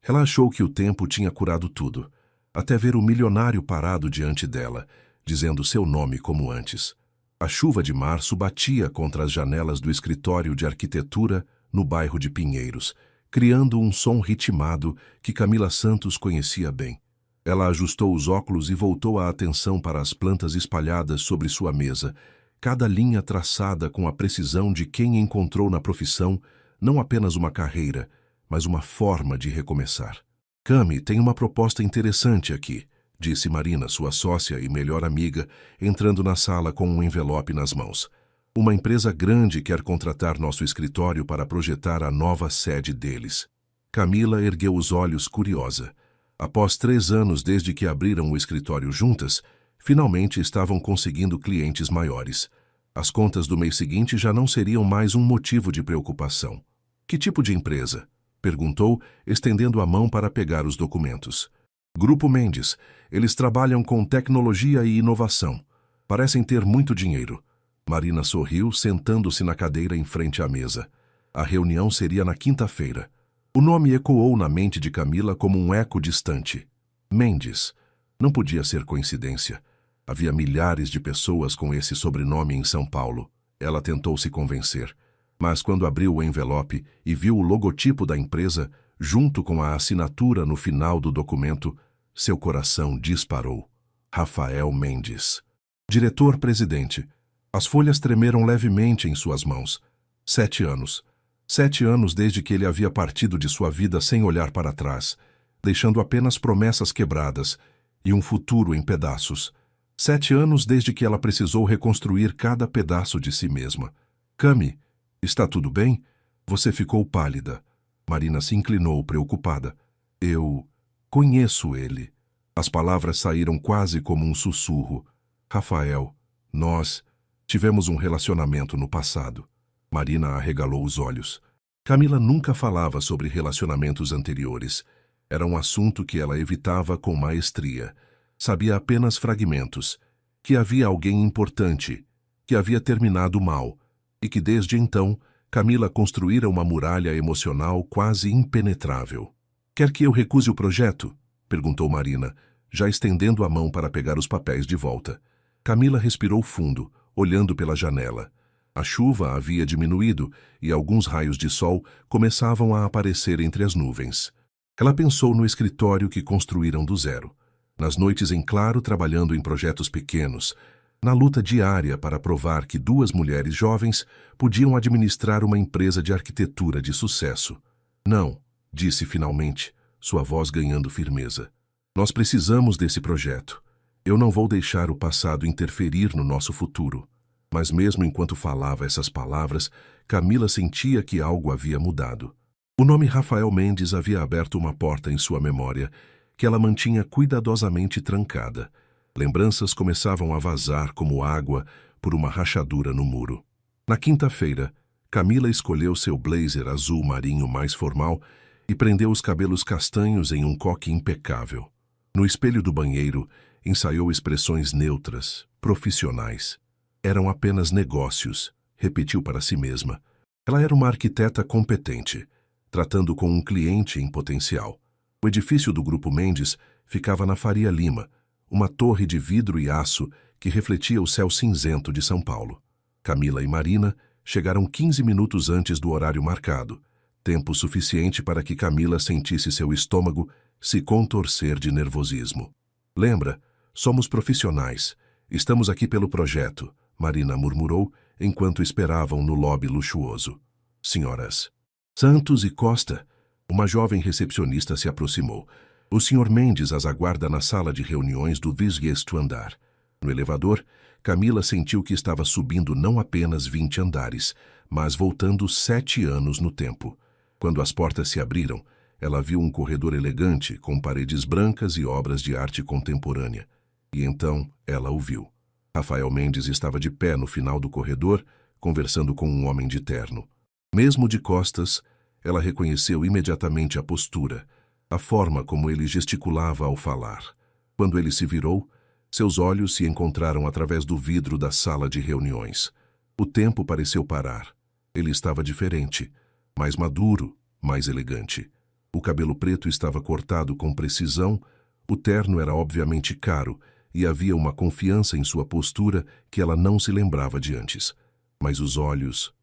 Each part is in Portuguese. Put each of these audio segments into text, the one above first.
Ela achou que o tempo tinha curado tudo, até ver o milionário parado diante dela, dizendo seu nome como antes. A chuva de março batia contra as janelas do escritório de arquitetura no bairro de Pinheiros, criando um som ritmado que Camila Santos conhecia bem. Ela ajustou os óculos e voltou a atenção para as plantas espalhadas sobre sua mesa, cada linha traçada com a precisão de quem encontrou na profissão não apenas uma carreira, mas uma forma de recomeçar. Cami, tem uma proposta interessante aqui, disse Marina, sua sócia e melhor amiga, entrando na sala com um envelope nas mãos. Uma empresa grande quer contratar nosso escritório para projetar a nova sede deles. Camila ergueu os olhos curiosa. Após 3 anos desde que abriram o escritório juntas, finalmente estavam conseguindo clientes maiores. As contas do mês seguinte já não seriam mais um motivo de preocupação. Que tipo de empresa? Perguntou, estendendo a mão para pegar os documentos. Grupo Mendes. Eles trabalham com tecnologia e inovação. Parecem ter muito dinheiro. Marina sorriu, sentando-se na cadeira em frente à mesa. A reunião seria na quinta-feira. O nome ecoou na mente de Camila como um eco distante. Mendes. Não podia ser coincidência. Havia milhares de pessoas com esse sobrenome em São Paulo. Ela tentou se convencer. Mas quando abriu o envelope e viu o logotipo da empresa, junto com a assinatura no final do documento, seu coração disparou. Rafael Mendes. Diretor-presidente. As folhas tremeram levemente em suas mãos. 7 anos. 7 anos desde que ele havia partido de sua vida sem olhar para trás, deixando apenas promessas quebradas e um futuro em pedaços. 7 anos desde que ela precisou reconstruir cada pedaço de si mesma. Cami, está tudo bem? Você ficou pálida. Marina se inclinou, preocupada. Eu conheço ele. As palavras saíram quase como um sussurro. Rafael, nós tivemos um relacionamento no passado. Marina arregalou os olhos. Camila nunca falava sobre relacionamentos anteriores. Era um assunto que ela evitava com maestria. Sabia apenas fragmentos. Que havia alguém importante, que havia terminado mal, e que desde então Camila construíra uma muralha emocional quase impenetrável. Quer que eu recuse o projeto? Perguntou Marina, já estendendo a mão para pegar os papéis de volta. Camila respirou fundo, olhando pela janela. A chuva havia diminuído e alguns raios de sol começavam a aparecer entre as nuvens. Ela pensou no escritório que construíram do zero. Nas noites em claro trabalhando em projetos pequenos, na luta diária para provar que 2 mulheres jovens podiam administrar uma empresa de arquitetura de sucesso. Não, disse finalmente, sua voz ganhando firmeza. Nós precisamos desse projeto. Eu não vou deixar o passado interferir no nosso futuro. Mas mesmo enquanto falava essas palavras, Camila sentia que algo havia mudado. O nome Rafael Mendes havia aberto uma porta em sua memória, que ela mantinha cuidadosamente trancada. Lembranças começavam a vazar como água por uma rachadura no muro. Na quinta-feira, Camila escolheu seu blazer azul marinho mais formal e prendeu os cabelos castanhos em um coque impecável. No espelho do banheiro, ensaiou expressões neutras, profissionais. Eram apenas negócios, repetiu para si mesma. Ela era uma arquiteta competente, tratando com um cliente em potencial. O edifício do Grupo Mendes ficava na Faria Lima, uma torre de vidro e aço que refletia o céu cinzento de São Paulo. Camila e Marina chegaram 15 minutos antes do horário marcado, tempo suficiente para que Camila sentisse seu estômago se contorcer de nervosismo. Lembra, somos profissionais. Estamos aqui pelo projeto, Marina murmurou enquanto esperavam no lobby luxuoso. Senhoras Santos e Costa. Uma jovem recepcionista se aproximou. O Sr. Mendes as aguarda na sala de reuniões do 20º andar. No elevador, Camila sentiu que estava subindo não apenas 20 andares, mas voltando 7 anos no tempo. Quando as portas se abriram, ela viu um corredor elegante com paredes brancas e obras de arte contemporânea. E então ela o viu. Rafael Mendes estava de pé no final do corredor, conversando com um homem de terno. Mesmo de costas, ela reconheceu imediatamente a postura, a forma como ele gesticulava ao falar. Quando ele se virou, seus olhos se encontraram através do vidro da sala de reuniões. O tempo pareceu parar. Ele estava diferente, mais maduro, mais elegante. O cabelo preto estava cortado com precisão, o terno era obviamente caro e havia uma confiança em sua postura que ela não se lembrava de antes. Mas os olhos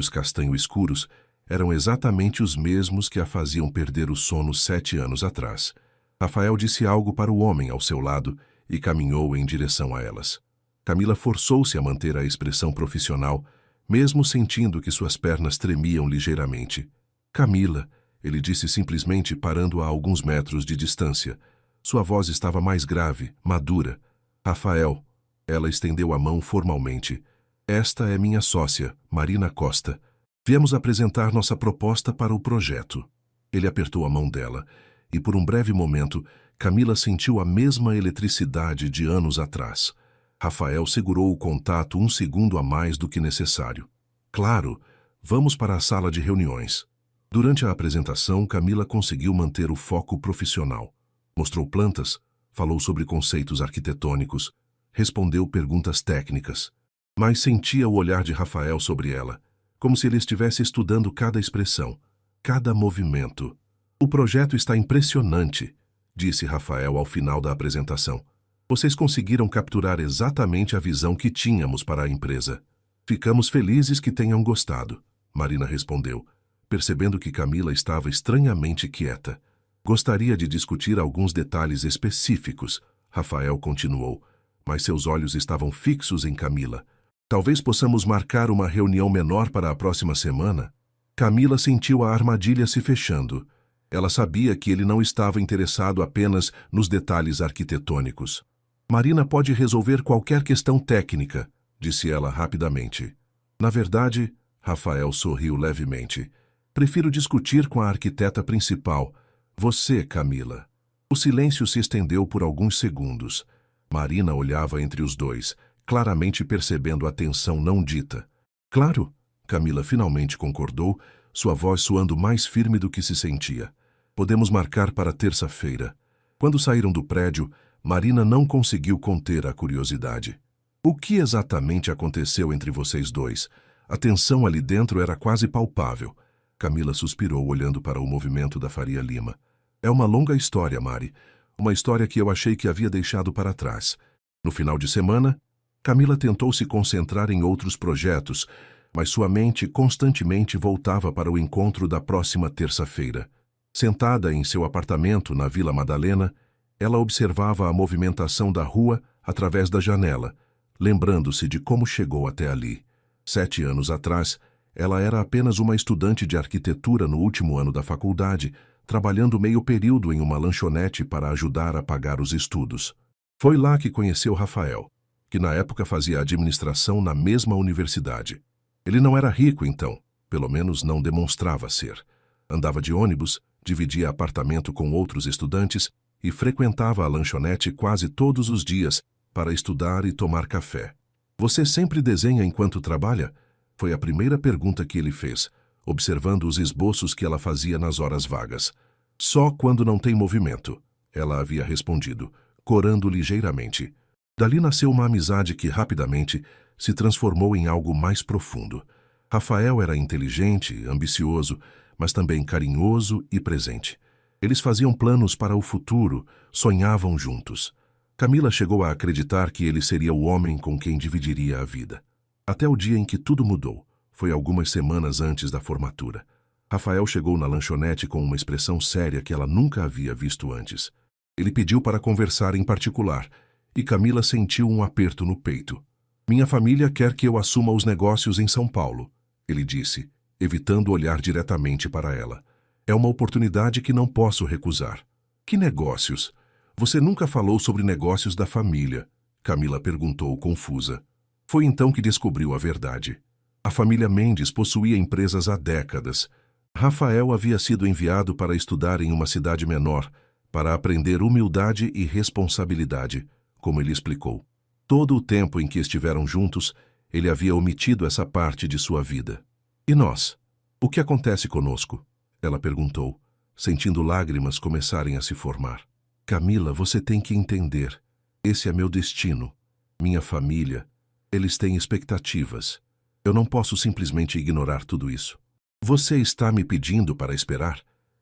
castanho escuros, eram exatamente os mesmos que a faziam perder o sono 7 anos atrás. Rafael disse algo para o homem ao seu lado e caminhou em direção a elas. Camila forçou-se a manter a expressão profissional, mesmo sentindo que suas pernas tremiam ligeiramente. Camila, ele disse simplesmente parando a alguns metros de distância. Sua voz estava mais grave, madura. Rafael. Ela estendeu a mão formalmente. Esta é minha sócia, Marina Costa. Viemos apresentar nossa proposta para o projeto. Ele apertou a mão dela, e por um breve momento, Camila sentiu a mesma eletricidade de anos atrás. Rafael segurou o contato 1 segundo a mais do que necessário. Claro, vamos para a sala de reuniões. Durante a apresentação, Camila conseguiu manter o foco profissional. Mostrou plantas, falou sobre conceitos arquitetônicos, respondeu perguntas técnicas. Mas sentia o olhar de Rafael sobre ela, como se ele estivesse estudando cada expressão, cada movimento. O projeto está impressionante, disse Rafael ao final da apresentação. Vocês conseguiram capturar exatamente a visão que tínhamos para a empresa. Ficamos felizes que tenham gostado, Marina respondeu, percebendo que Camila estava estranhamente quieta. Gostaria de discutir alguns detalhes específicos, Rafael continuou, mas seus olhos estavam fixos em Camila. Talvez possamos marcar uma reunião menor para a próxima semana? Camila sentiu a armadilha se fechando. Ela sabia que ele não estava interessado apenas nos detalhes arquitetônicos. Marina pode resolver qualquer questão técnica, disse ela rapidamente. Na verdade, Rafael sorriu levemente. Prefiro discutir com a arquiteta principal. Você, Camila. O silêncio se estendeu por alguns segundos. Marina olhava entre os dois, claramente percebendo a tensão não dita. Claro, Camila finalmente concordou, sua voz soando mais firme do que se sentia. Podemos marcar para terça-feira. Quando saíram do prédio, Marina não conseguiu conter a curiosidade. O que exatamente aconteceu entre vocês dois? A tensão ali dentro era quase palpável. Camila suspirou olhando para o movimento da Faria Lima. É uma longa história, Mari. Uma história que eu achei que havia deixado para trás. No final de semana, Camila tentou se concentrar em outros projetos, mas sua mente constantemente voltava para o encontro da próxima terça-feira. Sentada em seu apartamento na Vila Madalena, ela observava a movimentação da rua através da janela, lembrando-se de como chegou até ali. 7 anos atrás, ela era apenas uma estudante de arquitetura no último ano da faculdade, trabalhando meio período em uma lanchonete para ajudar a pagar os estudos. Foi lá que conheceu Rafael, que na época fazia administração na mesma universidade. Ele não era rico então, pelo menos não demonstrava ser. Andava de ônibus, dividia apartamento com outros estudantes e frequentava a lanchonete quase todos os dias para estudar e tomar café. Você sempre desenha enquanto trabalha? Foi a primeira pergunta que ele fez, observando os esboços que ela fazia nas horas vagas. Só quando não tem movimento, ela havia respondido, corando ligeiramente. Dali nasceu uma amizade que rapidamente se transformou em algo mais profundo. Rafael era inteligente, ambicioso, mas também carinhoso e presente. Eles faziam planos para o futuro, sonhavam juntos. Camila chegou a acreditar que ele seria o homem com quem dividiria a vida. Até o dia em que tudo mudou. Foi algumas semanas antes da formatura. Rafael chegou na lanchonete com uma expressão séria que ela nunca havia visto antes. Ele pediu para conversar em particular, e Camila sentiu um aperto no peito. Minha família quer que eu assuma os negócios em São Paulo, ele disse, evitando olhar diretamente para ela. É uma oportunidade que não posso recusar. Que negócios? Você nunca falou sobre negócios da família, Camila perguntou confusa. Foi então que descobriu a verdade. A família Mendes possuía empresas há décadas. Rafael havia sido enviado para estudar em uma cidade menor, para aprender humildade e responsabilidade, como ele explicou. Todo o tempo em que estiveram juntos, ele havia omitido essa parte de sua vida. E nós? O que acontece conosco? Ela perguntou, sentindo lágrimas começarem a se formar. Camila, você tem que entender. Esse é meu destino. Minha família. Eles têm expectativas. Eu não posso simplesmente ignorar tudo isso. Você está me pedindo para esperar?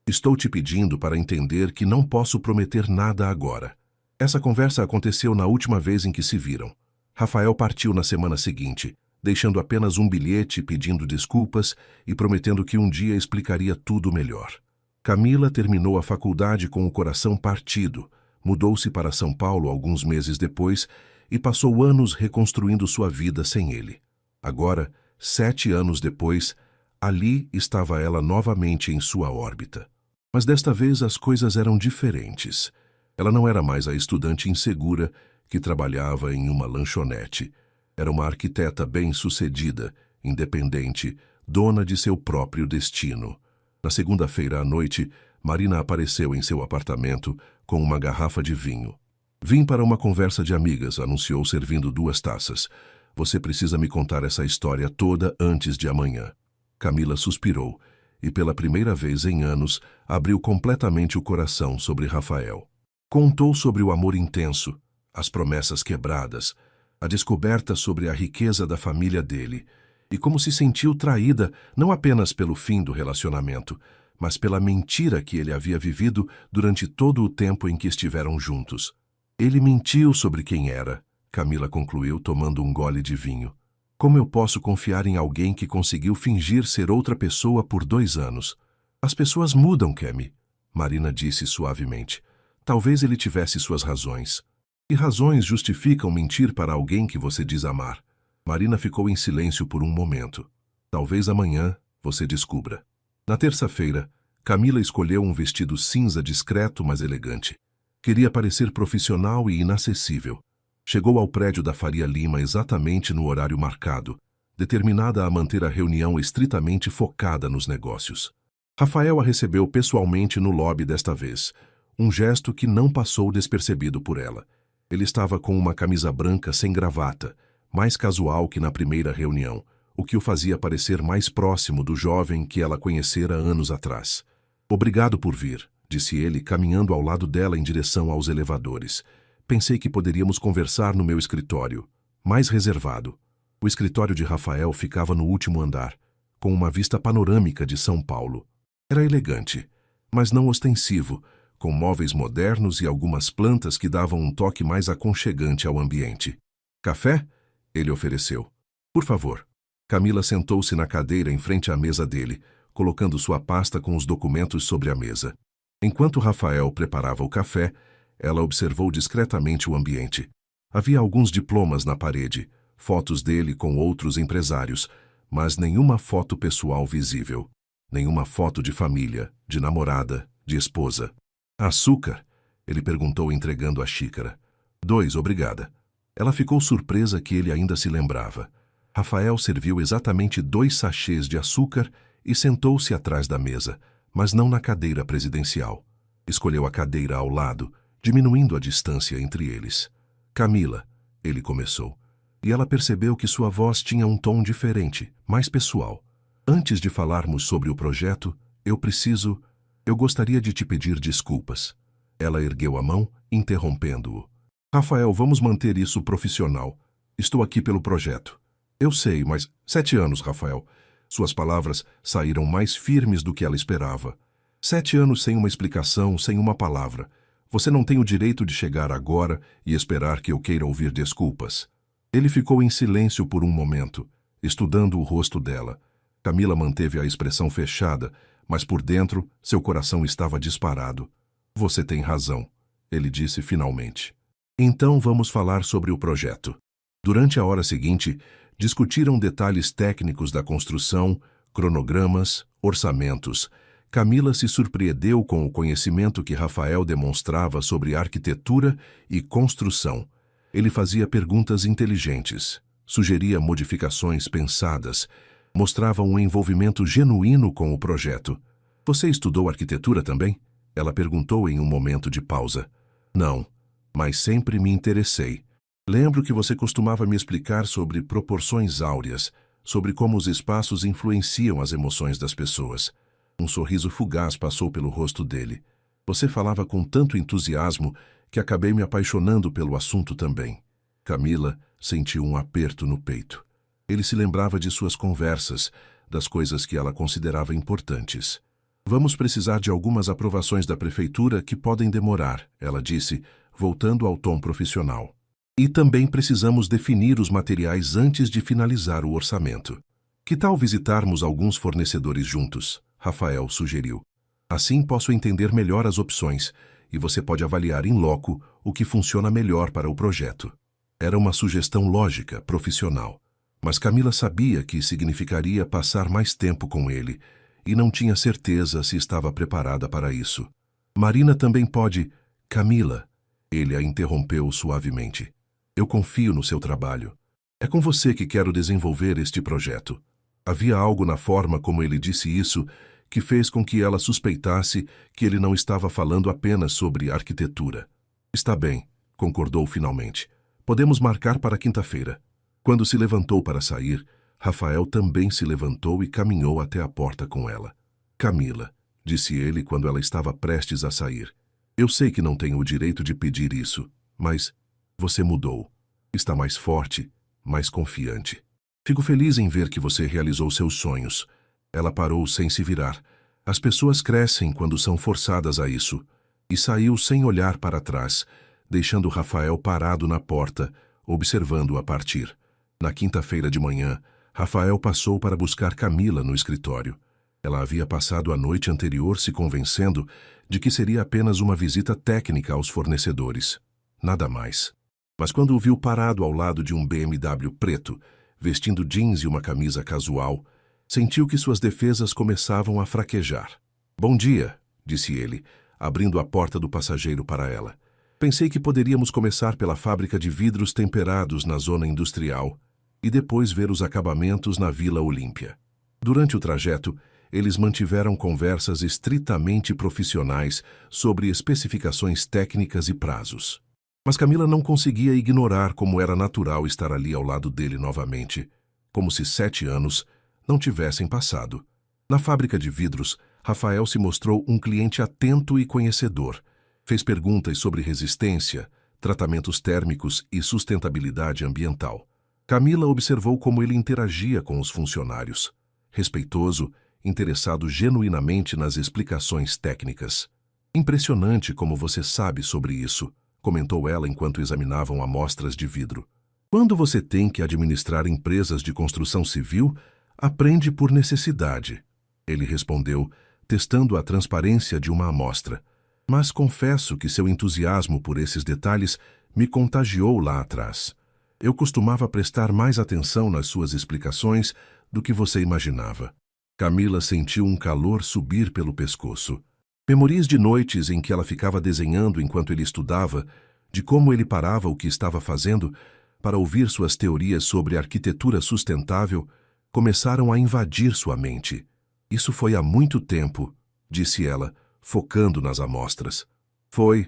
Estou te pedindo para entender que não posso prometer nada agora. Essa conversa aconteceu na última vez em que se viram. Rafael partiu na semana seguinte, deixando apenas um bilhete pedindo desculpas e prometendo que um dia explicaria tudo melhor. Camila terminou a faculdade com o coração partido, mudou-se para São Paulo alguns meses depois e passou anos reconstruindo sua vida sem ele. Agora, 7 anos depois, ali estava ela novamente em sua órbita. Mas desta vez as coisas eram diferentes. Ela não era mais a estudante insegura que trabalhava em uma lanchonete. Era uma arquiteta bem-sucedida, independente, dona de seu próprio destino. Na segunda-feira à noite, Marina apareceu em seu apartamento com uma garrafa de vinho. Vim para uma conversa de amigas, anunciou servindo 2 taças. Você precisa me contar essa história toda antes de amanhã. Camila suspirou e, pela primeira vez em anos, abriu completamente o coração sobre Rafael. Contou sobre o amor intenso, as promessas quebradas, a descoberta sobre a riqueza da família dele e como se sentiu traída não apenas pelo fim do relacionamento, mas pela mentira que ele havia vivido durante todo o tempo em que estiveram juntos. Ele mentiu sobre quem era, Camila concluiu tomando um gole de vinho. Como eu posso confiar em alguém que conseguiu fingir ser outra pessoa por 2 anos? As pessoas mudam, Kemi, Marina disse suavemente. Talvez ele tivesse suas razões. E razões justificam mentir para alguém que você diz amar. Marina ficou em silêncio por um momento. Talvez amanhã você descubra. Na terça-feira, Camila escolheu um vestido cinza discreto, mas elegante. Queria parecer profissional e inacessível. Chegou ao prédio da Faria Lima exatamente no horário marcado, determinada a manter a reunião estritamente focada nos negócios. Rafael a recebeu pessoalmente no lobby desta vez, um gesto que não passou despercebido por ela. Ele estava com uma camisa branca sem gravata, mais casual que na primeira reunião, o que o fazia parecer mais próximo do jovem que ela conhecera anos atrás. Obrigado por vir, disse ele, caminhando ao lado dela em direção aos elevadores. Pensei que poderíamos conversar no meu escritório, mais reservado. O escritório de Rafael ficava no último andar, com uma vista panorâmica de São Paulo. Era elegante, mas não ostensivo, com móveis modernos e algumas plantas que davam um toque mais aconchegante ao ambiente. Café? Ele ofereceu. Por favor. Camila sentou-se na cadeira em frente à mesa dele, colocando sua pasta com os documentos sobre a mesa. Enquanto Rafael preparava o café, ela observou discretamente o ambiente. Havia alguns diplomas na parede, fotos dele com outros empresários, mas nenhuma foto pessoal visível. Nenhuma foto de família, de namorada, de esposa. Açúcar? Ele perguntou entregando a xícara. 2, obrigada. Ela ficou surpresa que ele ainda se lembrava. Rafael serviu exatamente 2 sachês de açúcar e sentou-se atrás da mesa, mas não na cadeira presidencial. Escolheu a cadeira ao lado, diminuindo a distância entre eles. Camila, ele começou, e ela percebeu que sua voz tinha um tom diferente, mais pessoal. Antes de falarmos sobre o projeto, eu gostaria de te pedir desculpas. Ela ergueu a mão, interrompendo-o. Rafael, vamos manter isso profissional. Estou aqui pelo projeto. Eu sei, mas 7 anos, Rafael. Suas palavras saíram mais firmes do que ela esperava. 7 anos sem uma explicação, sem uma palavra. Você não tem o direito de chegar agora e esperar que eu queira ouvir desculpas. Ele ficou em silêncio por um momento, estudando o rosto dela. Camila manteve a expressão fechada, mas por dentro seu coração estava disparado. Você tem razão, ele disse finalmente. Então vamos falar sobre o projeto. Durante a hora seguinte, discutiram detalhes técnicos da construção, cronogramas, orçamentos. Camila se surpreendeu com o conhecimento que Rafael demonstrava sobre arquitetura e construção. Ele fazia perguntas inteligentes, sugeria modificações pensadas, mostrava um envolvimento genuíno com o projeto. Você estudou arquitetura também? Ela perguntou em um momento de pausa. Não, mas sempre me interessei. Lembro que você costumava me explicar sobre proporções áureas, sobre como os espaços influenciam as emoções das pessoas. Um sorriso fugaz passou pelo rosto dele. Você falava com tanto entusiasmo que acabei me apaixonando pelo assunto também. Camila sentiu um aperto no peito. Ele se lembrava de suas conversas, das coisas que ela considerava importantes. Vamos precisar de algumas aprovações da prefeitura que podem demorar, ela disse, voltando ao tom profissional. E também precisamos definir os materiais antes de finalizar o orçamento. Que tal visitarmos alguns fornecedores juntos? Rafael sugeriu. Assim posso entender melhor as opções e você pode avaliar em loco o que funciona melhor para o projeto. Era uma sugestão lógica, profissional. Mas Camila sabia que significaria passar mais tempo com ele e não tinha certeza se estava preparada para isso. Marina também pode... Camila, ele a interrompeu suavemente. Eu confio no seu trabalho. É com você que quero desenvolver este projeto. Havia algo na forma como ele disse isso que fez com que ela suspeitasse que ele não estava falando apenas sobre arquitetura. Está bem, concordou finalmente. Podemos marcar para quinta-feira. Quando se levantou para sair, Rafael também se levantou e caminhou até a porta com ela. Camila, disse ele quando ela estava prestes a sair. Eu sei que não tenho o direito de pedir isso, mas você mudou. Está mais forte, mais confiante. Fico feliz em ver que você realizou seus sonhos. Ela parou sem se virar. As pessoas crescem quando são forçadas a isso. E saiu sem olhar para trás, deixando Rafael parado na porta, observando-a partir. Na quinta-feira de manhã, Rafael passou para buscar Camila no escritório. Ela havia passado a noite anterior se convencendo de que seria apenas uma visita técnica aos fornecedores. Nada mais. Mas quando o viu parado ao lado de um BMW preto, vestindo jeans e uma camisa casual, sentiu que suas defesas começavam a fraquejar. Bom dia, disse ele, abrindo a porta do passageiro para ela. Pensei que poderíamos começar pela fábrica de vidros temperados na zona industrial e depois ver os acabamentos na Vila Olímpia. Durante o trajeto, eles mantiveram conversas estritamente profissionais sobre especificações técnicas e prazos. Mas Camila não conseguia ignorar como era natural estar ali ao lado dele novamente, como se 7 anos não tivessem passado. Na fábrica de vidros, Rafael se mostrou um cliente atento e conhecedor. Fez perguntas sobre resistência, tratamentos térmicos e sustentabilidade ambiental. Camila observou como ele interagia com os funcionários. Respeitoso, interessado genuinamente nas explicações técnicas. Impressionante como você sabe sobre isso, comentou ela enquanto examinavam amostras de vidro. Quando você tem que administrar empresas de construção civil, aprende por necessidade. Ele respondeu, testando a transparência de uma amostra. Mas confesso que seu entusiasmo por esses detalhes me contagiou lá atrás. Eu costumava prestar mais atenção nas suas explicações do que você imaginava. Camila sentiu um calor subir pelo pescoço. Memorias de noites em que ela ficava desenhando enquanto ele estudava, de como ele parava o que estava fazendo para ouvir suas teorias sobre arquitetura sustentável, começaram a invadir sua mente. Isso foi há muito tempo, disse ela, focando nas amostras. Foi,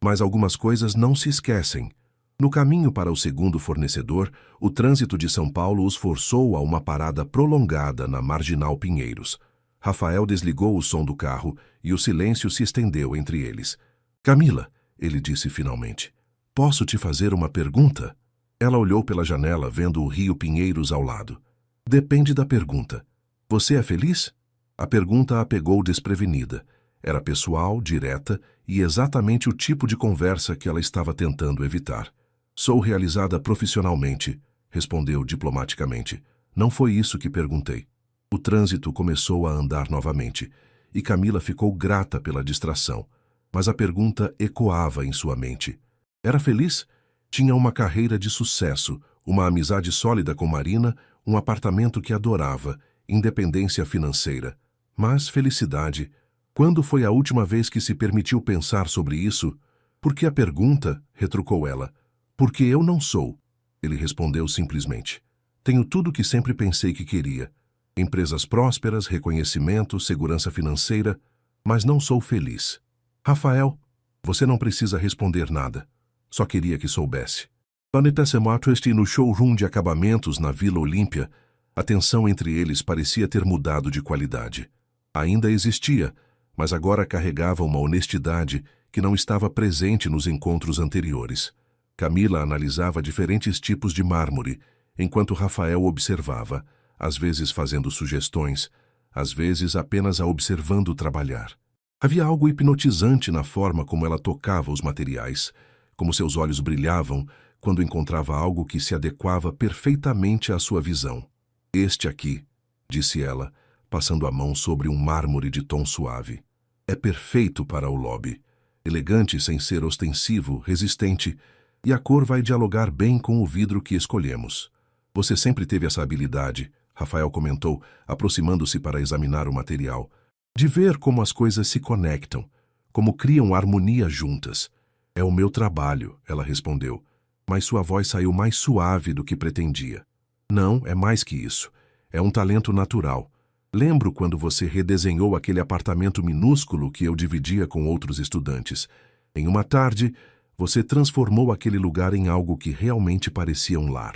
mas algumas coisas não se esquecem. No caminho para o segundo fornecedor, o trânsito de São Paulo os forçou a uma parada prolongada na Marginal Pinheiros. Rafael desligou o som do carro e o silêncio se estendeu entre eles. Camila, ele disse finalmente, posso te fazer uma pergunta? Ela olhou pela janela, vendo o rio Pinheiros ao lado. Depende da pergunta. Você é feliz? A pergunta a pegou desprevenida. Era pessoal, direta e exatamente o tipo de conversa que ela estava tentando evitar. Sou realizada profissionalmente, respondeu diplomaticamente. Não foi isso que perguntei. O trânsito começou a andar novamente, e Camila ficou grata pela distração. Mas a pergunta ecoava em sua mente. Era feliz? Tinha uma carreira de sucesso, uma amizade sólida com Marina, um apartamento que adorava, independência financeira. Mas felicidade. Quando foi a última vez que se permitiu pensar sobre isso? Porque a pergunta, retrucou ela. Porque eu não sou, ele respondeu simplesmente. Tenho tudo o que sempre pensei que queria. Empresas prósperas, reconhecimento, segurança financeira, mas não sou feliz. Rafael, você não precisa responder nada. Só queria que soubesse. Planeta Sematwest no showroom de acabamentos na Vila Olímpia, a tensão entre eles parecia ter mudado de qualidade. Ainda existia, mas agora carregava uma honestidade que não estava presente nos encontros anteriores. Camila analisava diferentes tipos de mármore, enquanto Rafael observava, às vezes fazendo sugestões, às vezes apenas a observando trabalhar. Havia algo hipnotizante na forma como ela tocava os materiais, como seus olhos brilhavam quando encontrava algo que se adequava perfeitamente à sua visão. Este aqui, disse ela, passando a mão sobre um mármore de tom suave. É perfeito para o lobby. Elegante sem ser ostensivo, resistente, e a cor vai dialogar bem com o vidro que escolhemos. Você sempre teve essa habilidade, Rafael comentou, aproximando-se para examinar o material, de ver como as coisas se conectam, como criam harmonia juntas. É o meu trabalho, ela respondeu, mas sua voz saiu mais suave do que pretendia. Não, é mais que isso. É um talento natural. Lembro quando você redesenhou aquele apartamento minúsculo que eu dividia com outros estudantes. Em uma tarde, você transformou aquele lugar em algo que realmente parecia um lar.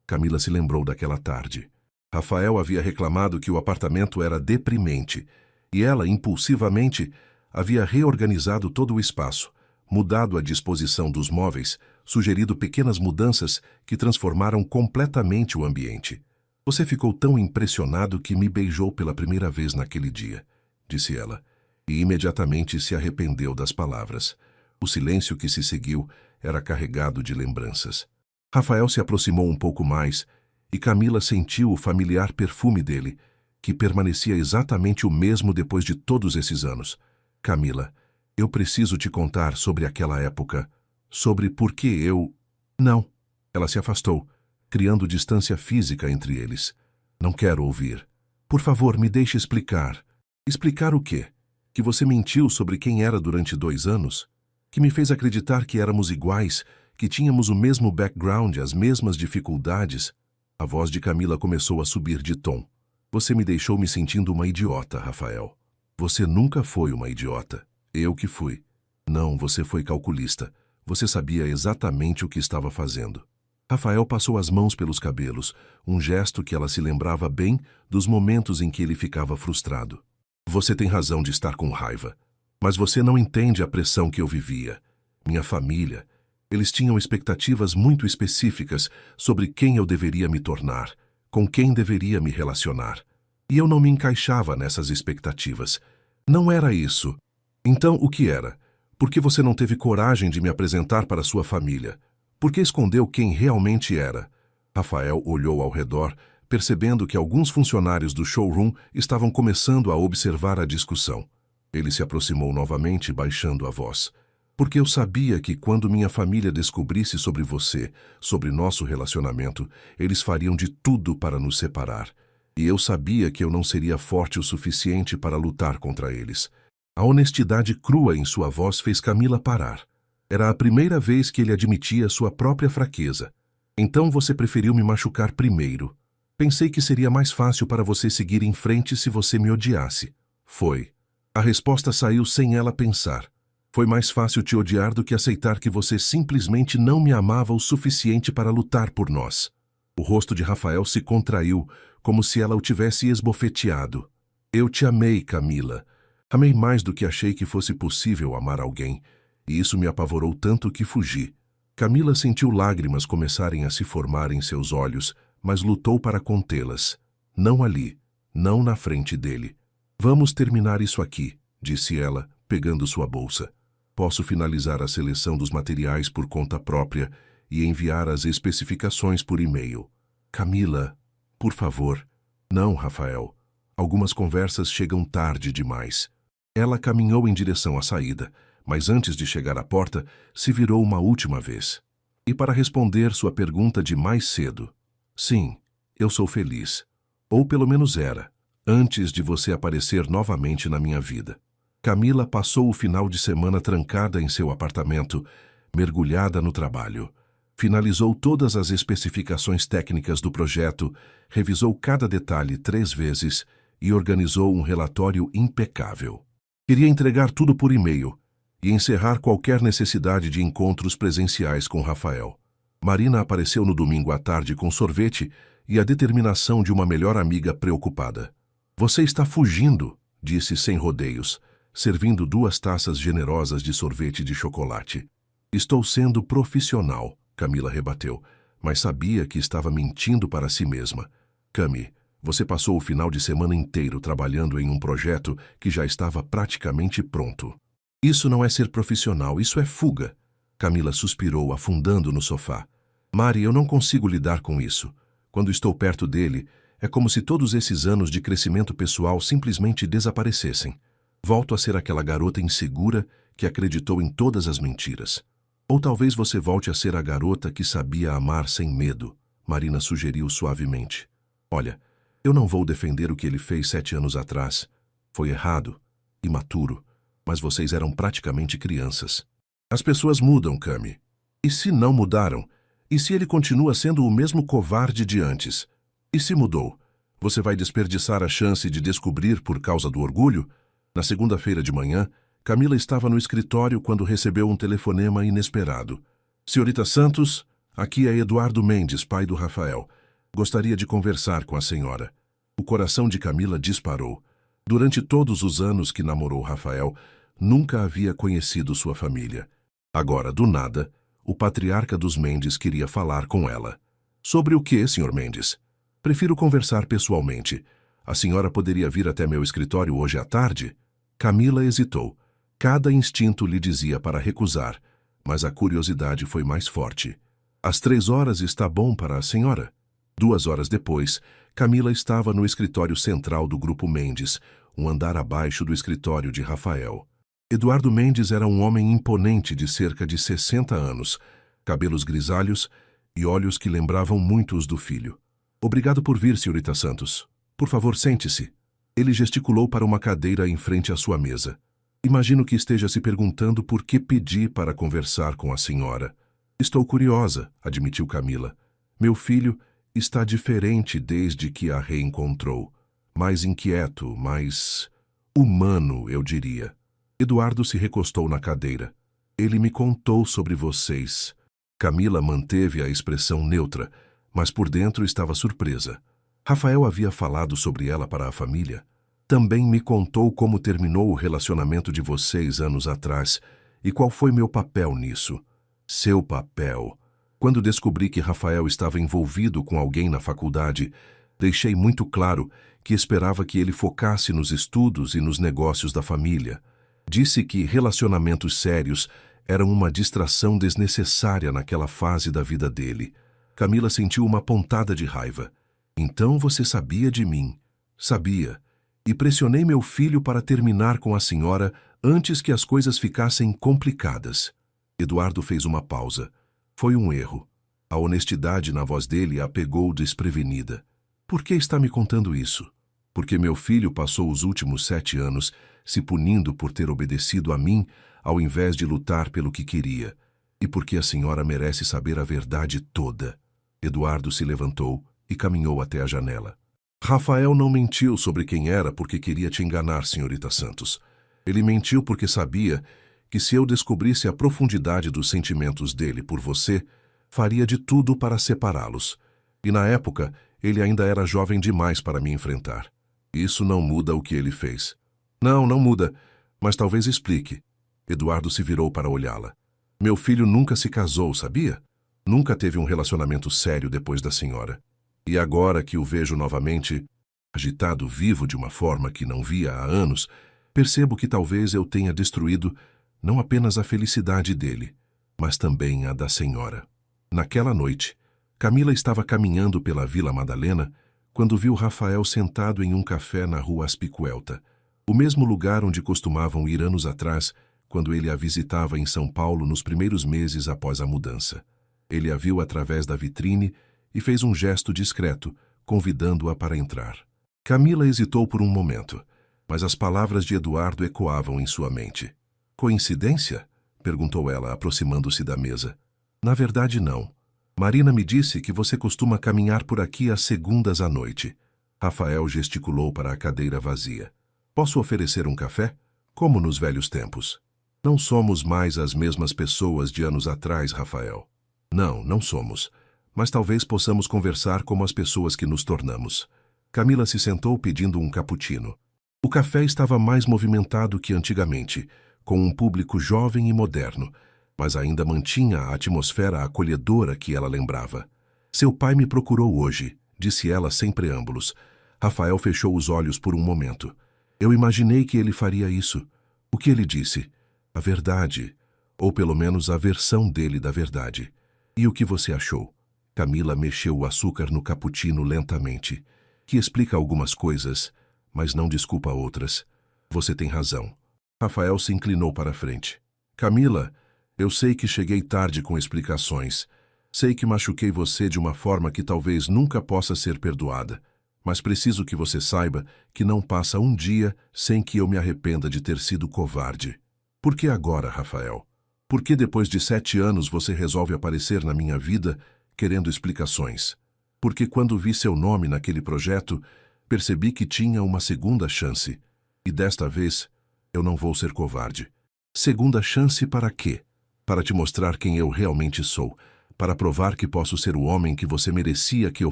Camila se lembrou daquela tarde. Rafael havia reclamado que o apartamento era deprimente, e ela, impulsivamente, havia reorganizado todo o espaço, mudado a disposição dos móveis, sugerido pequenas mudanças que transformaram completamente o ambiente. Você ficou tão impressionado que me beijou pela primeira vez naquele dia, disse ela, e imediatamente se arrependeu das palavras. O silêncio que se seguiu era carregado de lembranças. Rafael se aproximou um pouco mais e Camila sentiu o familiar perfume dele, que permanecia exatamente o mesmo depois de todos esses anos. Camila, eu preciso te contar sobre aquela época, sobre por que eu... Não. Ela se afastou, criando distância física entre eles. Não quero ouvir. Por favor, me deixe explicar. Explicar o quê? Que você mentiu sobre quem era durante 2 anos? Que me fez acreditar que éramos iguais, que tínhamos o mesmo background, as mesmas dificuldades? A voz de Camila começou a subir de tom. Você me deixou me sentindo uma idiota, Rafael. Você nunca foi uma idiota. Eu que fui. Não, você foi calculista. Você sabia exatamente o que estava fazendo. Rafael passou as mãos pelos cabelos, um gesto que ela se lembrava bem dos momentos em que ele ficava frustrado. Você tem razão de estar com raiva. Mas você não entende a pressão que eu vivia. Minha família. Eles tinham expectativas muito específicas sobre quem eu deveria me tornar, com quem deveria me relacionar. E eu não me encaixava nessas expectativas. Não era isso. Então, o que era? Por que você não teve coragem de me apresentar para sua família? Por que escondeu quem realmente era? Rafael olhou ao redor, percebendo que alguns funcionários do showroom estavam começando a observar a discussão. Ele se aproximou novamente, baixando a voz. Porque eu sabia que quando minha família descobrisse sobre você, sobre nosso relacionamento, eles fariam de tudo para nos separar. E eu sabia que eu não seria forte o suficiente para lutar contra eles. A honestidade crua em sua voz fez Camila parar. Era a primeira vez que ele admitia sua própria fraqueza. Então você preferiu me machucar primeiro. Pensei que seria mais fácil para você seguir em frente se você me odiasse. Foi. A resposta saiu sem ela pensar. Foi mais fácil te odiar do que aceitar que você simplesmente não me amava o suficiente para lutar por nós. O rosto de Rafael se contraiu, como se ela o tivesse esbofeteado. Eu te amei, Camila. Amei mais do que achei que fosse possível amar alguém, e isso me apavorou tanto que fugi. Camila sentiu lágrimas começarem a se formar em seus olhos, mas lutou para contê-las. Não ali, não na frente dele. Vamos terminar isso aqui, disse ela, pegando sua bolsa. Posso finalizar a seleção dos materiais por conta própria e enviar as especificações por e-mail. Camila, por favor. Não, Rafael. Algumas conversas chegam tarde demais. Ela caminhou em direção à saída, mas antes de chegar à porta, se virou uma última vez. E para responder sua pergunta de mais cedo. Sim, eu sou feliz. Ou pelo menos era, antes de você aparecer novamente na minha vida. Camila passou o final de semana trancada em seu apartamento, mergulhada no trabalho. Finalizou todas as especificações técnicas do projeto, revisou cada detalhe 3 vezes e organizou um relatório impecável. Queria entregar tudo por e-mail e encerrar qualquer necessidade de encontros presenciais com Rafael. Marina apareceu no domingo à tarde com sorvete e a determinação de uma melhor amiga preocupada. Você está fugindo, disse sem rodeios, servindo 2 taças generosas de sorvete de chocolate. Estou sendo profissional, Camila rebateu, mas sabia que estava mentindo para si mesma. Cami, Você passou o final de semana inteiro trabalhando em um projeto que já estava praticamente pronto. Isso não é ser profissional, isso é fuga. Camila suspirou, afundando no sofá. Mari, eu não consigo lidar com isso. Quando estou perto dele, é como se todos esses anos de crescimento pessoal simplesmente desaparecessem. Volto a ser aquela garota insegura que acreditou em todas as mentiras. Ou talvez você volte a ser a garota que sabia amar sem medo, Marina sugeriu suavemente. Olha, eu não vou defender o que ele fez 7 anos atrás. Foi errado, imaturo, mas vocês eram praticamente crianças. As pessoas mudam, Cami. E se não mudaram? E se ele continua sendo o mesmo covarde de antes? E se mudou? Você vai desperdiçar a chance de descobrir por causa do orgulho? Na segunda-feira de manhã, Camila estava no escritório quando recebeu um telefonema inesperado. Senhorita Santos, aqui é Eduardo Mendes, pai do Rafael. Gostaria de conversar com a senhora. O coração de Camila disparou. Durante todos os anos que namorou Rafael, nunca havia conhecido sua família. Agora, do nada, o patriarca dos Mendes queria falar com ela. Sobre o que, Sr. Mendes? Prefiro conversar pessoalmente. A senhora poderia vir até meu escritório hoje à tarde? Camila hesitou. Cada instinto lhe dizia para recusar, mas a curiosidade foi mais forte. Às 3 horas está bom para a senhora? 2 horas depois, Camila estava no escritório central do Grupo Mendes, um andar abaixo do escritório de Rafael. Eduardo Mendes era um homem imponente de cerca de 60 anos, cabelos grisalhos e olhos que lembravam muito os do filho. Obrigado por vir, senhorita Santos. Por favor, sente-se. Ele gesticulou para uma cadeira em frente à sua mesa. Imagino que esteja se perguntando por que pedi para conversar com a senhora. Estou curiosa, admitiu Camila. Meu filho está diferente desde que a reencontrou. Mais inquieto, mais humano, eu diria. Eduardo se recostou na cadeira. Ele me contou sobre vocês. Camila manteve a expressão neutra, mas por dentro estava surpresa. Rafael havia falado sobre ela para a família. Também me contou como terminou o relacionamento de vocês anos atrás e qual foi meu papel nisso. Seu papel. Quando descobri que Rafael estava envolvido com alguém na faculdade, deixei muito claro que esperava que ele focasse nos estudos e nos negócios da família. Disse que relacionamentos sérios eram uma distração desnecessária naquela fase da vida dele. Camila sentiu uma pontada de raiva. Então você sabia de mim. Sabia. E pressionei meu filho para terminar com a senhora antes que as coisas ficassem complicadas. Eduardo fez uma pausa. Foi um erro. A honestidade na voz dele a pegou desprevenida. Por que está me contando isso? Porque meu filho passou os últimos 7 anos se punindo por ter obedecido a mim ao invés de lutar pelo que queria. E porque a senhora merece saber a verdade toda. Eduardo se levantou e caminhou até a janela. Rafael não mentiu sobre quem era porque queria te enganar, senhorita Santos. Ele mentiu porque sabia que se eu descobrisse a profundidade dos sentimentos dele por você, faria de tudo para separá-los. E na época, ele ainda era jovem demais para me enfrentar. Isso não muda o que ele fez. Não, não muda, mas talvez explique. Eduardo se virou para olhá-la. Meu filho nunca se casou, sabia? Nunca teve um relacionamento sério depois da senhora. E agora que o vejo novamente, agitado vivo de uma forma que não via há anos, percebo que talvez eu tenha destruído não apenas a felicidade dele, mas também a da senhora. Naquela noite, Camila estava caminhando pela Vila Madalena quando viu Rafael sentado em um café na rua Aspicuelta, o mesmo lugar onde costumavam ir anos atrás, quando ele a visitava em São Paulo nos primeiros meses após a mudança. Ele a viu através da vitrine e fez um gesto discreto, convidando-a para entrar. Camila hesitou por um momento, mas as palavras de Eduardo ecoavam em sua mente. Coincidência? Perguntou ela, aproximando-se da mesa. Na verdade, não. Marina me disse que você costuma caminhar por aqui às segundas à noite. Rafael gesticulou para a cadeira vazia. Posso oferecer um café? Como nos velhos tempos. Não somos mais as mesmas pessoas de anos atrás, Rafael. Não, não somos. Mas talvez possamos conversar como as pessoas que nos tornamos. Camila se sentou pedindo um cappuccino. O café estava mais movimentado que antigamente, com um público jovem e moderno, mas ainda mantinha a atmosfera acolhedora que ela lembrava. Seu pai me procurou hoje, disse ela sem preâmbulos. Rafael fechou os olhos por um momento. Eu imaginei que ele faria isso. O que ele disse? A verdade, ou pelo menos a versão dele da verdade. E o que você achou? Camila mexeu o açúcar no cappuccino lentamente, que explica algumas coisas, mas não desculpa outras. Você tem razão. Rafael se inclinou para a frente. Camila, eu sei que cheguei tarde com explicações. Sei que machuquei você de uma forma que talvez nunca possa ser perdoada. Mas preciso que você saiba que não passa um dia sem que eu me arrependa de ter sido covarde. Por que agora, Rafael? Por que depois de 7 anos você resolve aparecer na minha vida querendo explicações? Porque quando vi seu nome naquele projeto, percebi que tinha uma segunda chance. E desta vez, eu não vou ser covarde. Segunda chance para quê? Para te mostrar quem eu realmente sou. Para provar que posso ser o homem que você merecia que eu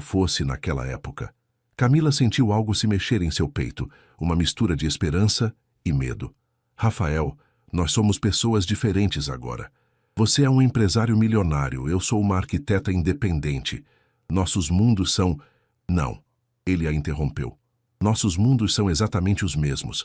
fosse naquela época. Camila sentiu algo se mexer em seu peito, uma mistura de esperança e medo. Rafael, nós somos pessoas diferentes agora. Você é um empresário milionário, eu sou uma arquiteta independente. Nossos mundos são... Não, ele a interrompeu. Nossos mundos são exatamente os mesmos.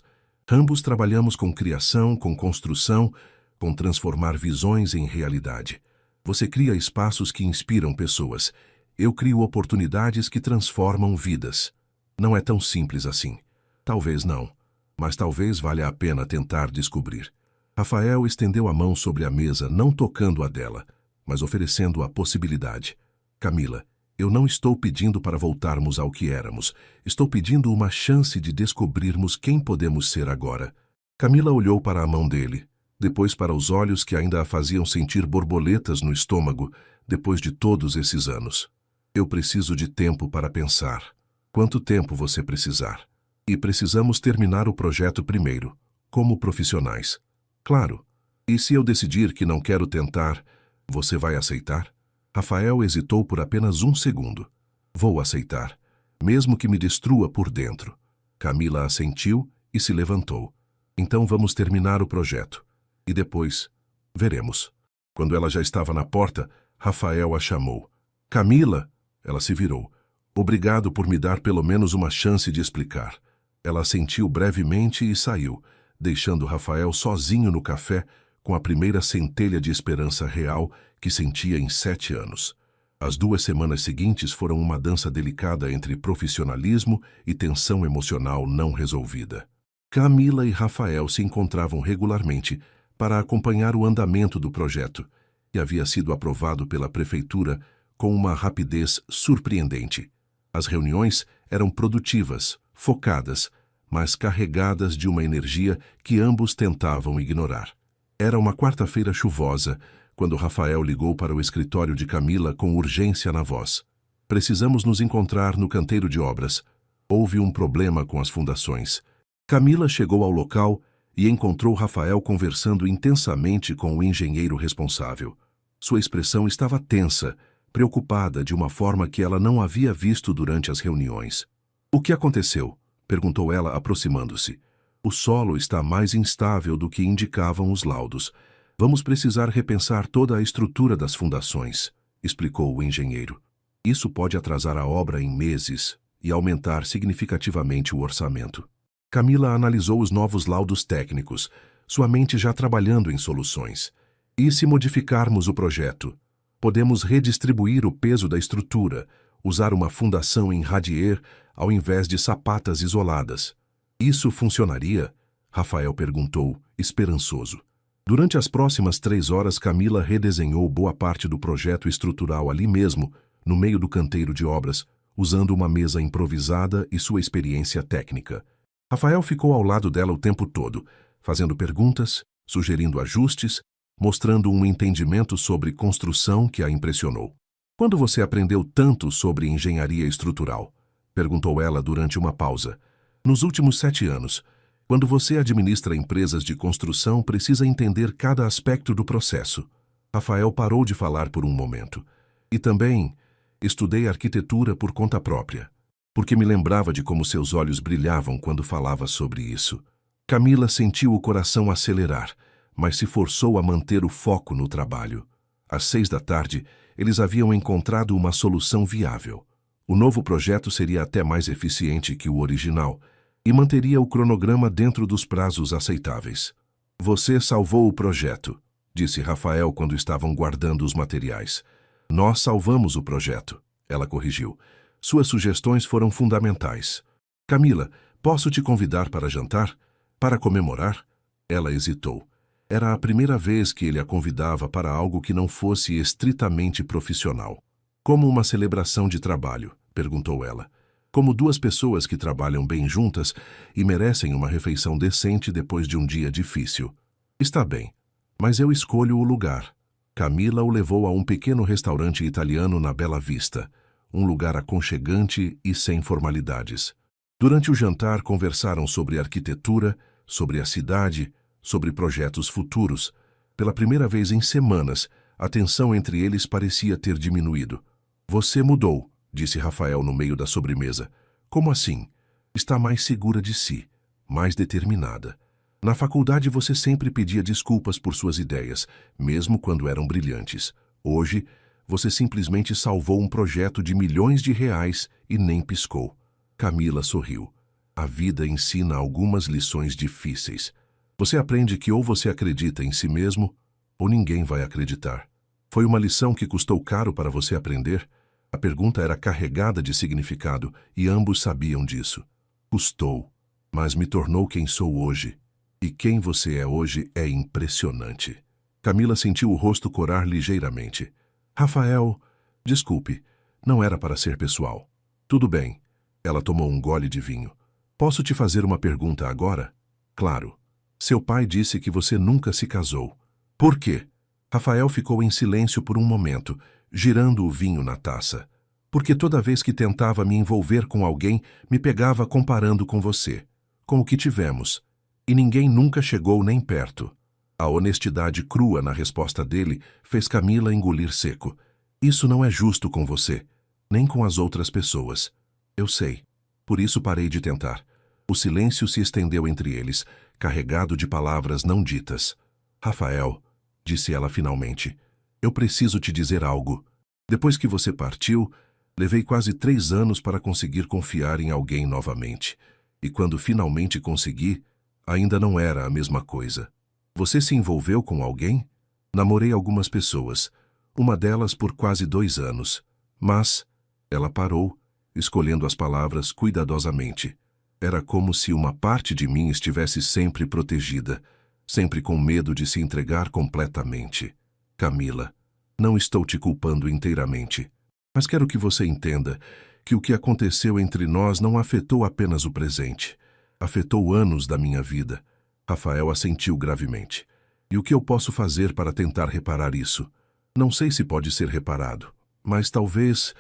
Ambos trabalhamos com criação, com construção, com transformar visões em realidade. Você cria espaços que inspiram pessoas. Eu crio oportunidades que transformam vidas. Não é tão simples assim. Talvez não, mas talvez valha a pena tentar descobrir. Rafael estendeu a mão sobre a mesa, não tocando a dela, mas oferecendo a possibilidade. Camila, eu não estou pedindo para voltarmos ao que éramos. Estou pedindo uma chance de descobrirmos quem podemos ser agora. Camila olhou para a mão dele, depois para os olhos que ainda a faziam sentir borboletas no estômago, depois de todos esses anos. Eu preciso de tempo para pensar. Quanto tempo você precisar? E precisamos terminar o projeto primeiro, como profissionais. Claro. E se eu decidir que não quero tentar, você vai aceitar? Rafael hesitou por apenas um segundo. Vou aceitar, mesmo que me destrua por dentro. Camila assentiu e se levantou. Então vamos terminar o projeto. E depois, veremos. Quando ela já estava na porta, Rafael a chamou. Camila! Ela se virou. Obrigado por me dar pelo menos uma chance de explicar. Ela assentiu brevemente e saiu, deixando Rafael sozinho no café com a primeira centelha de esperança real que sentia em 7 anos. As 2 semanas seguintes foram uma dança delicada entre profissionalismo e tensão emocional não resolvida. Camila e Rafael se encontravam regularmente para acompanhar o andamento do projeto, que havia sido aprovado pela prefeitura com uma rapidez surpreendente. As reuniões eram produtivas, focadas, mas carregadas de uma energia que ambos tentavam ignorar. Era uma quarta-feira chuvosa, quando Rafael ligou para o escritório de Camila com urgência na voz. Precisamos nos encontrar no canteiro de obras. Houve um problema com as fundações. Camila chegou ao local e encontrou Rafael conversando intensamente com o engenheiro responsável. Sua expressão estava tensa, preocupada de uma forma que ela não havia visto durante as reuniões. O que aconteceu? Perguntou ela, aproximando-se. O solo está mais instável do que indicavam os laudos. Vamos precisar repensar toda a estrutura das fundações, explicou o engenheiro. Isso pode atrasar a obra em meses e aumentar significativamente o orçamento. Camila analisou os novos laudos técnicos, sua mente já trabalhando em soluções. E se modificarmos o projeto? Podemos redistribuir o peso da estrutura, usar uma fundação em radier ao invés de sapatas isoladas. Isso funcionaria? Rafael perguntou, esperançoso. Durante as próximas 3 horas, Camila redesenhou boa parte do projeto estrutural ali mesmo, no meio do canteiro de obras, usando uma mesa improvisada e sua experiência técnica. Rafael ficou ao lado dela o tempo todo, fazendo perguntas, sugerindo ajustes, mostrando um entendimento sobre construção que a impressionou. Quando você aprendeu tanto sobre engenharia estrutural? Perguntou ela durante uma pausa. Nos últimos 7 anos. Quando você administra empresas de construção, precisa entender cada aspecto do processo. Rafael parou de falar por um momento. E também estudei arquitetura por conta própria, porque me lembrava de como seus olhos brilhavam quando falava sobre isso. Camila sentiu o coração acelerar, mas se forçou a manter o foco no trabalho. Às 6 da tarde, eles haviam encontrado uma solução viável. O novo projeto seria até mais eficiente que o original e manteria o cronograma dentro dos prazos aceitáveis. Você salvou o projeto, disse Rafael quando estavam guardando os materiais. Nós salvamos o projeto, ela corrigiu. Suas sugestões foram fundamentais. Camila, posso te convidar para jantar? Para comemorar? Ela hesitou. Era a primeira vez que ele a convidava para algo que não fosse estritamente profissional. Como uma celebração de trabalho, perguntou ela. Como duas pessoas que trabalham bem juntas e merecem uma refeição decente depois de um dia difícil. Está bem, mas eu escolho o lugar. Camila o levou a um pequeno restaurante italiano na Bela Vista, um lugar aconchegante e sem formalidades. Durante o jantar conversaram sobre arquitetura, sobre a cidade, sobre projetos futuros. Pela primeira vez em semanas, a tensão entre eles parecia ter diminuído. Você mudou, disse Rafael no meio da sobremesa. Como assim? Está mais segura de si, mais determinada. Na faculdade você sempre pedia desculpas por suas ideias, mesmo quando eram brilhantes. Hoje, você simplesmente salvou um projeto de milhões de reais e nem piscou. Camila sorriu. A vida ensina algumas lições difíceis. Você aprende que ou você acredita em si mesmo, ou ninguém vai acreditar. Foi uma lição que custou caro para você aprender? A pergunta era carregada de significado e ambos sabiam disso. Custou, mas me tornou quem sou hoje. E quem você é hoje é impressionante. Camila sentiu o rosto corar ligeiramente. Rafael, desculpe, não era para ser pessoal. Tudo bem. Ela tomou um gole de vinho. Posso te fazer uma pergunta agora? Claro. Seu pai disse que você nunca se casou. Por quê? Rafael ficou em silêncio por um momento, girando o vinho na taça. Porque toda vez que tentava me envolver com alguém, me pegava comparando com você, com o que tivemos. E ninguém nunca chegou nem perto. A honestidade crua na resposta dele fez Camila engolir seco. Isso não é justo com você, nem com as outras pessoas. Eu sei. Por isso parei de tentar. O silêncio se estendeu entre eles, carregado de palavras não ditas. Rafael, disse ela finalmente, eu preciso te dizer algo. Depois que você partiu, levei quase 3 anos para conseguir confiar em alguém novamente. E quando finalmente consegui, ainda não era a mesma coisa. Você se envolveu com alguém? Namorei algumas pessoas, uma delas por quase 2 anos. Mas, ela parou, escolhendo as palavras cuidadosamente. Era como se uma parte de mim estivesse sempre protegida, sempre com medo de se entregar completamente. Camila, não estou te culpando inteiramente, mas quero que você entenda que o que aconteceu entre nós não afetou apenas o presente. Afetou anos da minha vida. Rafael assentiu gravemente. E o que eu posso fazer para tentar reparar isso? Não sei se pode ser reparado, mas talvez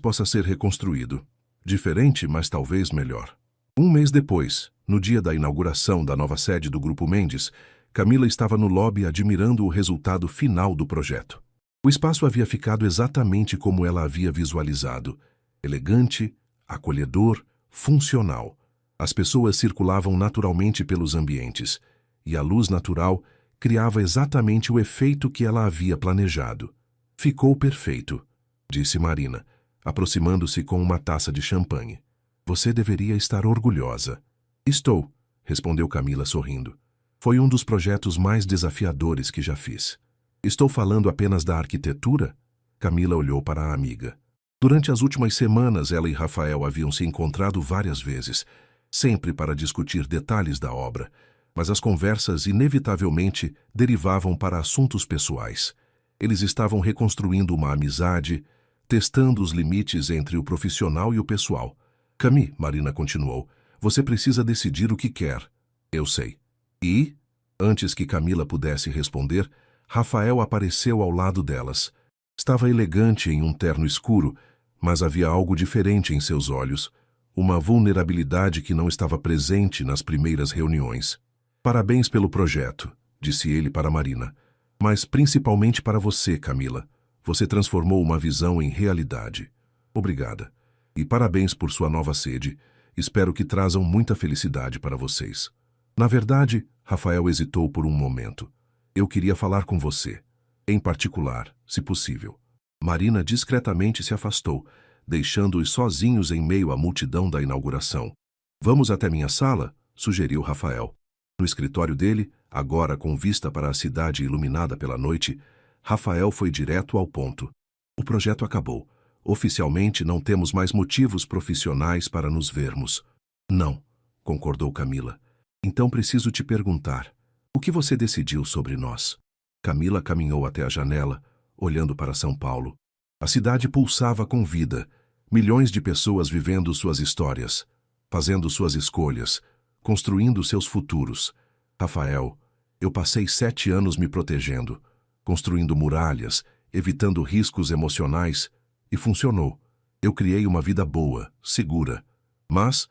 possa ser reconstruído. Diferente, mas talvez melhor. 1 mês depois, no dia da inauguração da nova sede do Grupo Mendes, Camila estava no lobby admirando o resultado final do projeto. O espaço havia ficado exatamente como ela havia visualizado. Elegante, acolhedor, funcional. As pessoas circulavam naturalmente pelos ambientes, e a luz natural criava exatamente o efeito que ela havia planejado. Ficou perfeito, disse Marina, aproximando-se com uma taça de champanhe. Você deveria estar orgulhosa. Estou, respondeu Camila sorrindo. Foi um dos projetos mais desafiadores que já fiz. Estou falando apenas da arquitetura? Camila olhou para a amiga. Durante as últimas semanas, ela e Rafael haviam se encontrado várias vezes, sempre para discutir detalhes da obra, mas as conversas inevitavelmente derivavam para assuntos pessoais. Eles estavam reconstruindo uma amizade, testando os limites entre o profissional e o pessoal. Cami, Marina continuou, você precisa decidir o que quer. Eu sei. E, antes que Camila pudesse responder, Rafael apareceu ao lado delas. Estava elegante em um terno escuro, mas havia algo diferente em seus olhos, uma vulnerabilidade que não estava presente nas primeiras reuniões. Parabéns pelo projeto, disse ele para Marina, mas principalmente para você, Camila. Você transformou uma visão em realidade. Obrigada. E parabéns por sua nova sede. Espero que trazam muita felicidade para vocês. Na verdade, Rafael hesitou por um momento. Eu queria falar com você, em particular, se possível. Marina discretamente se afastou, deixando-os sozinhos em meio à multidão da inauguração. Vamos até minha sala? Sugeriu Rafael. No escritório dele, agora com vista para a cidade iluminada pela noite, Rafael foi direto ao ponto. O projeto acabou. Oficialmente não temos mais motivos profissionais para nos vermos. Não, concordou Camila. Então preciso te perguntar, o que você decidiu sobre nós? Camila caminhou até a janela, olhando para São Paulo. A cidade pulsava com vida, milhões de pessoas vivendo suas histórias, fazendo suas escolhas, construindo seus futuros. Rafael, eu passei 7 anos me protegendo, construindo muralhas, evitando riscos emocionais, e funcionou. Eu criei uma vida boa, segura. Mas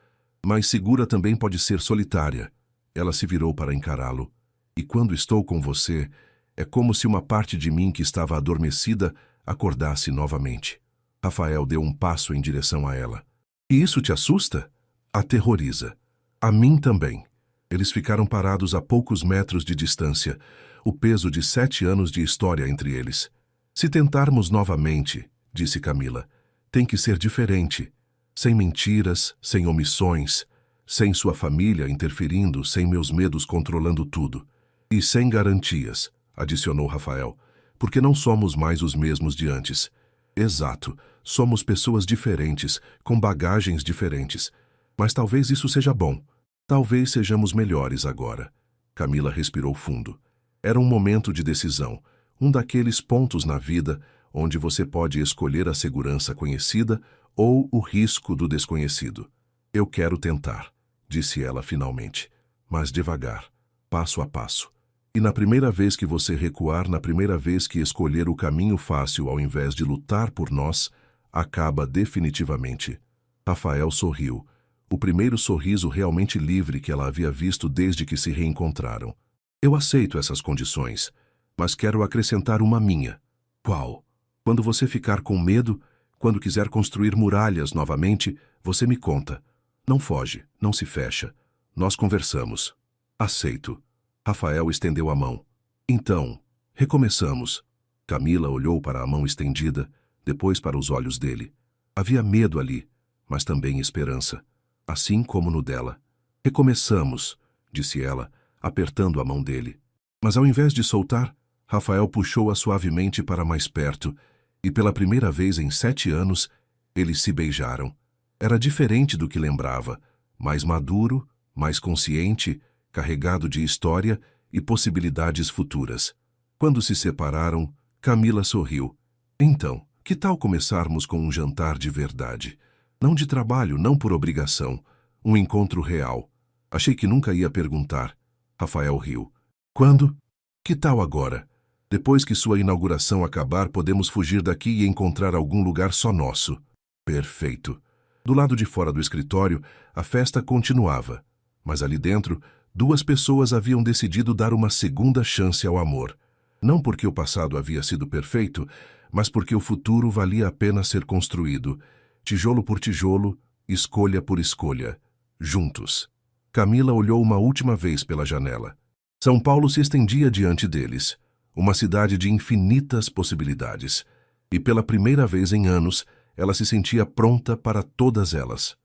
segura também pode ser solitária. Ela se virou para encará-lo. E quando estou com você, é como se uma parte de mim que estava adormecida acordasse novamente. Rafael deu um passo em direção a ela. E isso te assusta? Aterroriza. A mim também. Eles ficaram parados a poucos metros de distância, o peso de 7 anos de história entre eles. Se tentarmos novamente, disse Camila, tem que ser diferente. Sem mentiras, sem omissões, sem sua família interferindo, sem meus medos controlando tudo. E sem garantias, adicionou Rafael, porque não somos mais os mesmos de antes. Exato, somos pessoas diferentes, com bagagens diferentes. Mas talvez isso seja bom. Talvez sejamos melhores agora. Camila respirou fundo. Era um momento de decisão, um daqueles pontos na vida onde você pode escolher a segurança conhecida ou o risco do desconhecido. Eu quero tentar, disse ela finalmente, mas devagar, passo a passo. E na primeira vez que você recuar, na primeira vez que escolher o caminho fácil ao invés de lutar por nós, acaba definitivamente. Rafael sorriu, o primeiro sorriso realmente livre que ela havia visto desde que se reencontraram. Eu aceito essas condições, mas quero acrescentar uma minha. Qual? Quando você ficar com medo, quando quiser construir muralhas novamente, você me conta. Não foge, não se fecha. Nós conversamos. Aceito. Rafael estendeu a mão. Então, recomeçamos. Camila olhou para a mão estendida, depois para os olhos dele. Havia medo ali, mas também esperança, assim como no dela. Recomeçamos, disse ela, apertando a mão dele. Mas ao invés de soltar, Rafael puxou-a suavemente para mais perto, e pela primeira vez em 7 anos, eles se beijaram. Era diferente do que lembrava, mais maduro, mais consciente, carregado de história e possibilidades futuras. Quando se separaram, Camila sorriu. Então, que tal começarmos com um jantar de verdade? Não de trabalho, não por obrigação. Um encontro real. Achei que nunca ia perguntar. Rafael riu. Quando? Que tal agora? Depois que sua inauguração acabar, podemos fugir daqui e encontrar algum lugar só nosso. Perfeito. Do lado de fora do escritório, a festa continuava. Mas ali dentro, 2 pessoas haviam decidido dar uma segunda chance ao amor. Não porque o passado havia sido perfeito, mas porque o futuro valia a pena ser construído, tijolo por tijolo, escolha por escolha, juntos. Camila olhou uma última vez pela janela. São Paulo se estendia diante deles, uma cidade de infinitas possibilidades. E pela primeira vez em anos, ela se sentia pronta para todas elas.